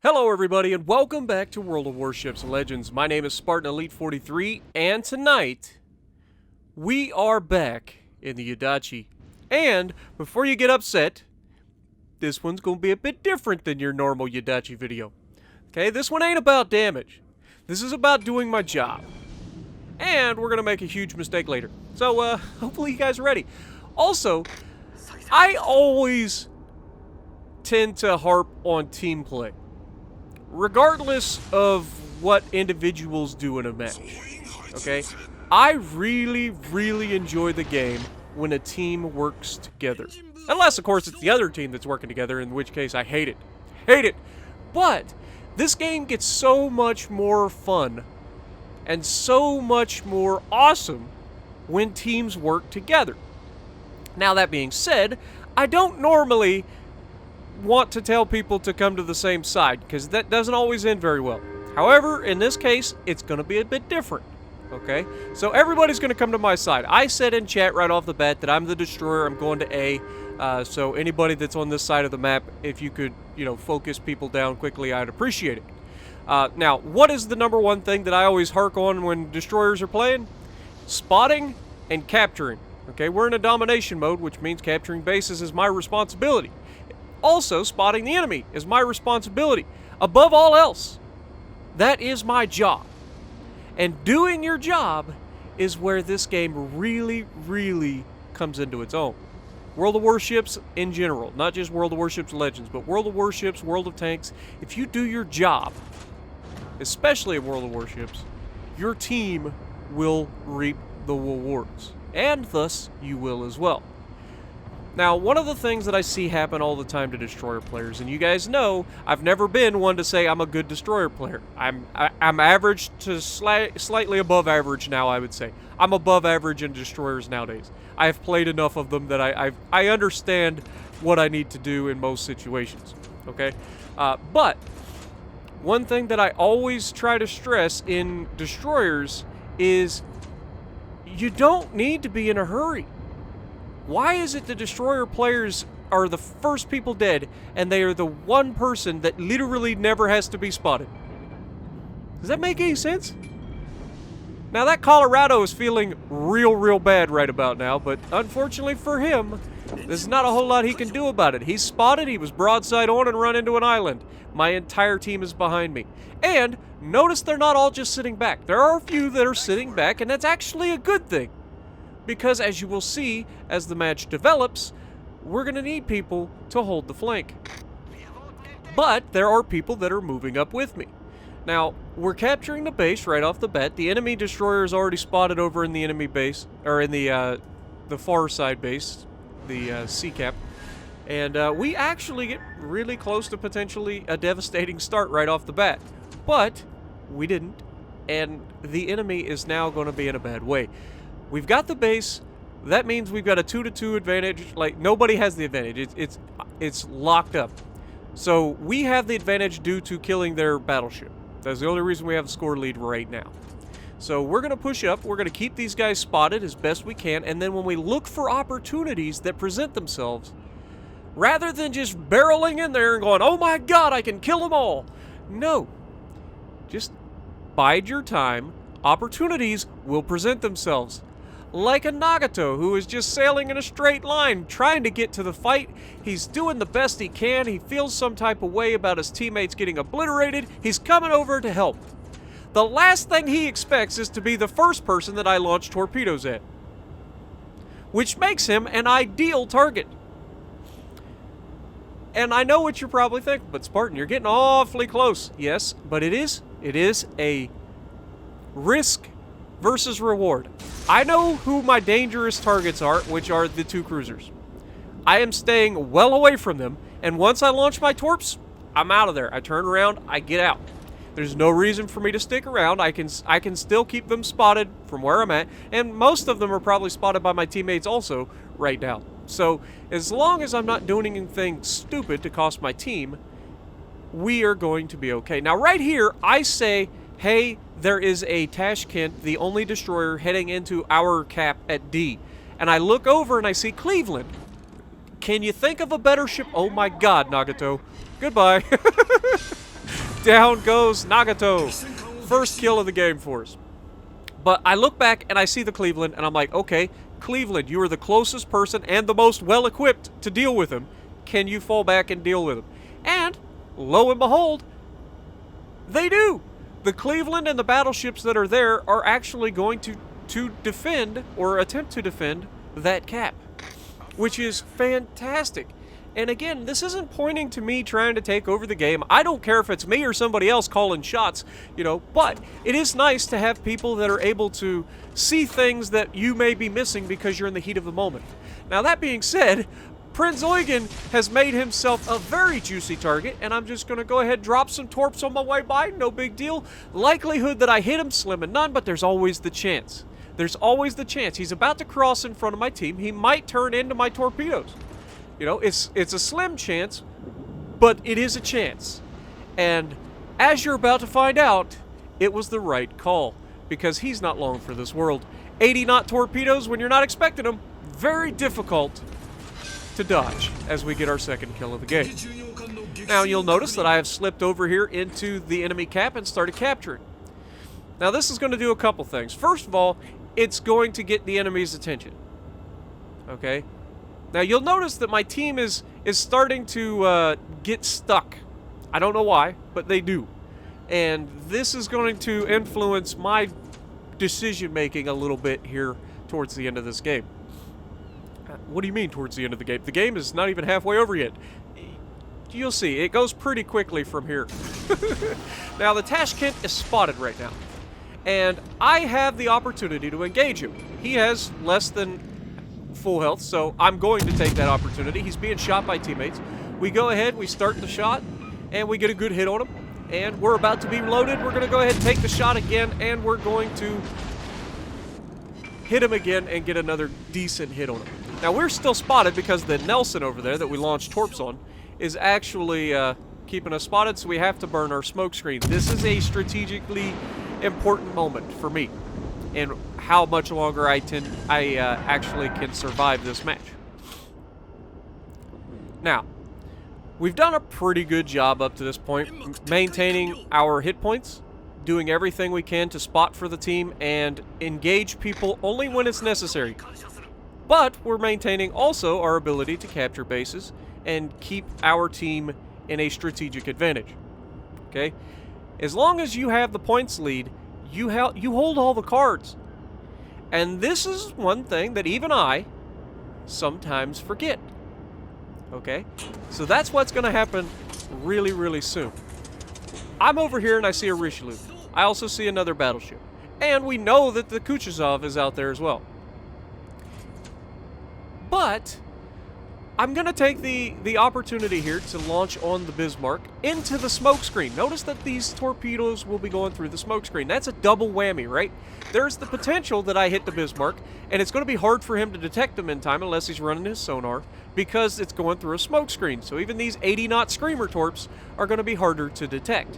Hello everybody and welcome back to World of Warships Legends. My name is Spartan Elite 43 and tonight we are back in the Yadachi. And before you get upset, this one's going to be a bit different than your normal Yadachi video. Okay, this one ain't about damage. This is about doing my job. And we're going to make a huge mistake later. So hopefully you guys are ready. Also, I always tend to harp on team play, regardless of what individuals do in a match, okay? I really enjoy the game when a team works together. Unless, of course, it's the other team that's working together, in which case I hate it. Hate it! But this game gets so much more fun and so much more awesome when teams work together. Now, that being said, I don't normally want to tell people to come to the same side, because that doesn't always end very well. However, in this case, it's going to be a bit different, okay? So everybody's going to come to my side. I said in chat right off the bat that I'm the destroyer, I'm going to A, so anybody that's on this side of the map, if you could, focus people down quickly, I'd appreciate it. Now, what is the number one thing that I always hark on when destroyers are playing? Spotting and capturing, okay? We're in a domination mode, which means capturing bases is my responsibility. Also, spotting the enemy is my responsibility. Above all else, that is my job. And doing your job is where this game really comes into its own. World of Warships in general, not just World of Warships Legends, but World of Warships, World of Tanks, if you do your job, especially in World of Warships, your team will reap the rewards. And thus, you will as well. Now, one of the things that I see happen all the time to destroyer players, and you guys know, I've never been one to say I'm a good destroyer player. I'm average to slightly above average now, I would say. I'm above average in destroyers nowadays. I have played enough of them that I understand what I need to do in most situations, okay? But one thing that I always try to stress in destroyers is you don't need to be in a hurry. Why is it the destroyer players are the first people dead, and they are the one person that literally never has to be spotted? Does that make any sense? Now, that Colorado is feeling real bad right about now, but unfortunately for him, there's not a whole lot he can do about it. He's spotted, he was broadside on and run into an island. My entire team is behind me. And notice they're not all just sitting back. There are a few that are sitting back, and that's actually a good thing. Because as you will see, as the match develops, we're going to need people to hold the flank. But there are people that are moving up with me. Now, we're capturing the base right off the bat. The enemy destroyer is already spotted over in the enemy base, or in the far side base, the sea cap. And we actually get really close to potentially a devastating start right off the bat. But we didn't, and the enemy is now going to be in a bad way. We've got the base. That means we've got a 2-to-2 advantage. Like, nobody has the advantage. It's locked up. So we have the advantage due to killing their battleship. That's the only reason we have the score lead right now. So we're going to push up. We're going to keep these guys spotted as best we can. And then when we look for opportunities that present themselves, rather than just barreling in there and going, oh my god, I can kill them all. No. Just bide your time. Opportunities will present themselves. Like a Nagato who is just sailing in a straight line, trying to get to the fight. He's doing the best he can. He feels some type of way about his teammates getting obliterated. He's coming over to help. The last thing he expects is to be the first person that I launch torpedoes at, which makes him an ideal target. And I know what you're probably thinking, but Spartan, you're getting awfully close. Yes, but it is a risk versus reward. I know who my dangerous targets are, which are the two cruisers. I am staying well away from them, and once I launch my torps, I'm out of there. I turn around, I get out. There's no reason for me to stick around. I can still keep them spotted from where I'm at, and most of them are probably spotted by my teammates also right now. So as long as I'm not doing anything stupid to cost my team, we are going to be okay. Now right here, I say, hey, there is a Tashkent, the only destroyer, heading into our cap at D. And I look over and I see Cleveland. Can you think of a better ship? Oh my god, Nagato. Goodbye. down goes Nagato. First kill of the game for us. But I look back and I see the Cleveland, and I'm like, okay, Cleveland, you are the closest person and the most well-equipped to deal with him. Can you fall back and deal with him? And, lo and behold, they do. The Cleveland and the battleships that are there are actually going to defend, or attempt to defend, that cap, which is fantastic. And again, this isn't pointing to me trying to take over the game. I don't care if it's me or somebody else calling shots, you know, but it is nice to have people that are able to see things that you may be missing because you're in the heat of the moment. Now, that being said, Prince Eugen has made himself a very juicy target, and I'm just going to go ahead and drop some torps on my way by. No big deal. Likelihood that I hit him, slim and none, but there's always the chance. There's always the chance. He's about to cross in front of my team. He might turn into my torpedoes. You know, it's a slim chance, but it is a chance. And as you're about to find out, it was the right call, because he's not long for this world. 80-knot torpedoes, when you're not expecting them, very difficult to dodge as we get our second kill of the game. Now, you'll notice that I have slipped over here into the enemy cap and started capturing. Now, this is going to do a couple things. First of all, it's going to get the enemy's attention. Okay? Now, you'll notice that my team is starting to get stuck. I don't know why, but they do. And this is going to influence my decision-making a little bit here towards the end of this game. What do you mean towards the end of the game? The game is not even halfway over yet. You'll see. It goes pretty quickly from here. Now, the Tashkent is spotted right now. And I have the opportunity to engage him. He has less than full health, so I'm going to take that opportunity. He's being shot by teammates. We go ahead, we start the shot, and we get a good hit on him. And we're about to be loaded. We're going to go ahead and take the shot again, and we're going to hit him again and get another decent hit on him. Now, we're still spotted because the Nelson over there that we launched torps on is actually keeping us spotted, so we have to burn our smoke screen. This is a strategically important moment for me and how much longer I actually can survive this match. Now, we've done a pretty good job up to this point, maintaining our hit points, doing everything we can to spot for the team and engage people only when it's necessary. But we're maintaining also our ability to capture bases and keep our team in a strategic advantage. Okay? As long as you have the points lead, you hold all the cards. And this is one thing that even I sometimes forget. Okay? So that's what's going to happen really, really soon. I'm over here and I see a Richelieu. I also see another battleship. And we know that the Kutuzov is out there as well. But I'm going to take the opportunity here to launch on the Bismarck into the smoke screen. Notice that these torpedoes will be going through the smoke screen. That's a double whammy, right? There's the potential that I hit the Bismarck, and it's going to be hard for him to detect them in time unless he's running his sonar, because it's going through a smoke screen. So even these 80-knot Screamer torps are going to be harder to detect.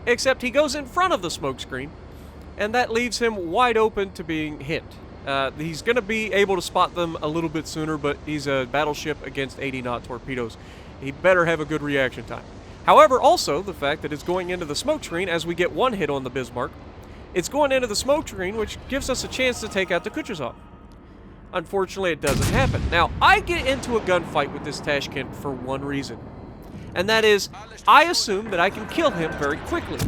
Except he goes in front of the smoke screen, and that leaves him wide open to being hit. He's going to be able to spot them a little bit sooner, but he's a battleship against 80-knot torpedoes. He better have a good reaction time. However, also, the fact that it's going into the smoke screen as we get one hit on the Bismarck, it's going into the smoke screen, which gives us a chance to take out the Kutuzov. Unfortunately, it doesn't happen. Now, I get into a gunfight with this Tashkent for one reason, and that is, I assume that I can kill him very quickly.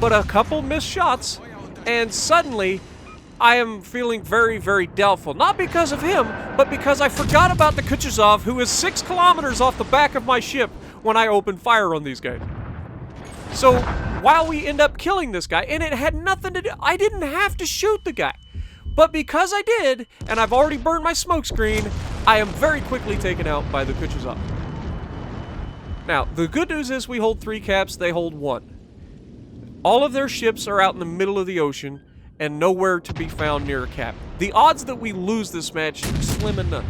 But a couple missed shots, and suddenly I am feeling very, very doubtful. Not because of him, but because I forgot about the Kutuzov, who is 6 kilometers off the back of my ship when I opened fire on these guys. So, while we end up killing this guy, and it had nothing to do, I didn't have to shoot the guy. But because I did, and I've already burned my smoke screen, I am very quickly taken out by the Kutuzov. Now, the good news is we hold 3 caps, they hold 1. All of their ships are out in the middle of the ocean, and nowhere to be found near a cap. The odds that we lose this match are slim and none.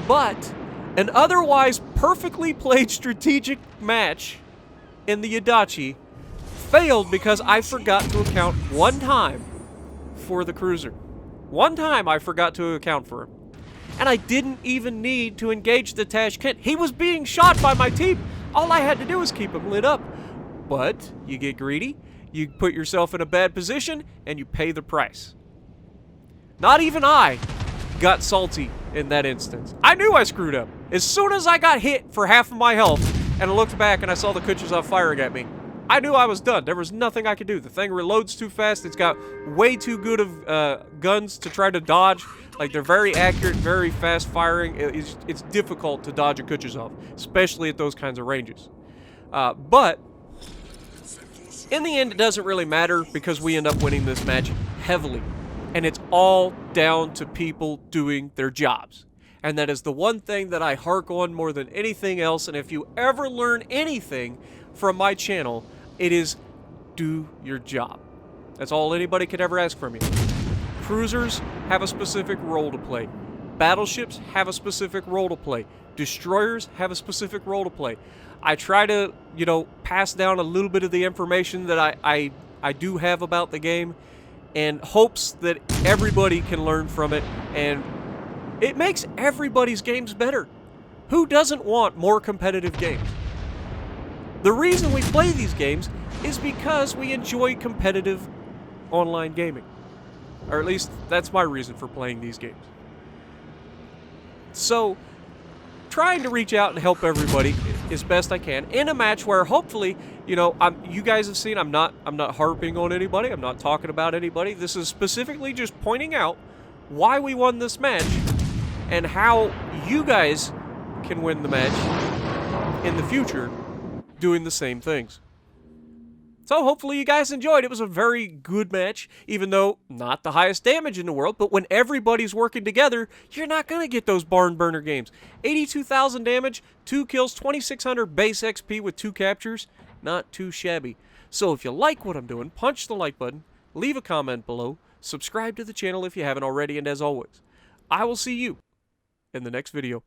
But an otherwise perfectly played strategic match in the Yadachi failed because I forgot to account one time for the cruiser. One time I forgot to account for him. And I didn't even need to engage the Tashkent. He was being shot by my team. All I had to do was keep him lit up. But you get greedy, you put yourself in a bad position, and you pay the price. Not even I got salty in that instance. I knew I screwed up. As soon as I got hit for half of my health, and I looked back and I saw the Kutuzov firing at me, I knew I was done. There was nothing I could do. The thing reloads too fast. It's got way too good of guns to try to dodge. Like, they're very accurate, very fast firing. It's difficult to dodge a Kutuzov, especially at those kinds of ranges. But in the end, it doesn't really matter because we end up winning this match heavily. And it's all down to people doing their jobs. And that is the one thing that I hark on more than anything else. And if you ever learn anything from my channel, it is do your job. That's all anybody could ever ask from you. Cruisers have a specific role to play. Battleships have a specific role to play. Destroyers have a specific role to play. I try to, pass down a little bit of the information that I do have about the game, and hopes that everybody can learn from it, and it makes everybody's games better. Who doesn't want more competitive games? The reason we play these games is because we enjoy competitive online gaming. Or at least, that's my reason for playing these games. So, trying to reach out and help everybody as best I can in a match where hopefully, you guys have seen I'm not harping on anybody. I'm not talking about anybody. This is specifically just pointing out why we won this match and how you guys can win the match in the future doing the same things. So hopefully you guys enjoyed. It was a very good match, even though not the highest damage in the world, but when everybody's working together, you're not going to get those barn burner games. 82,000 damage, 2 kills, 2,600 base XP with 2 captures. Not too shabby. So if you like what I'm doing, punch the like button, leave a comment below, subscribe to the channel if you haven't already, and as always, I will see you in the next video.